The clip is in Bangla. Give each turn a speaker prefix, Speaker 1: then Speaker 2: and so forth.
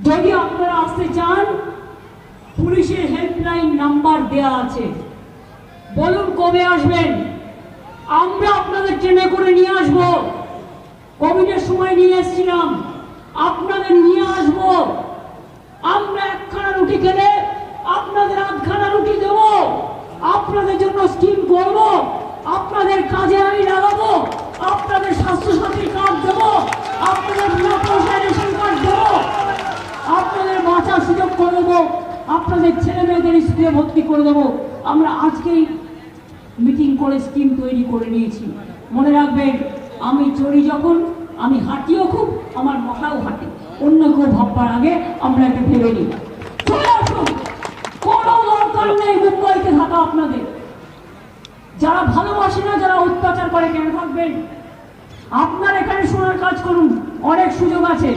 Speaker 1: যদি আপনারা আসতে চান, পুলিশের হেল্পলাইন নাম্বার দেয়া আছে, বলুন কবে আসবেন, আমরা আপনাদের ট্রেনে করে নিয়ে আসবো। কোভিডের সময় নিয়ে এসেছিলাম, আপনাদের নিয়ে আসবো। আমরা একখানা রুটি খেলে আপনাদের আধখানা রুটি দেবো, আপনাদের জন্য স্কিম করব, আপনাদের কাজে আমি লাগাবো, আপনাদের স্বাস্থ্যসাথী কার্ড দেবো, আপনাদের বিনা পয়সায় রেশন কার্ড দেবো, আপনাদের বাঁচার সুযোগ করে দেবো, আপনাদের ছেলে মেয়েদের স্কুলে ভর্তি করে দেবো। আমরা আজকেই মিটিং করে স্কিম তৈরি করে নিয়েছি। মনে রাখবেন, আমি চলি যখন, আমি হাঁটিও খুব, আমার মাথাও হাঁটে। অন্য কেউ ভাববার আগে আমরা একটা ভেবে নিই। চলে আসুন, কোনো দরকার নেই মুম্বাইতে থাকা আপনাদের। যারা ভালোবাসে না, যারা অত্যাচার করে, কেন থাকবেন? আপনার এখানে শোনার কাজ করুন, অনেক সুযোগ আছে।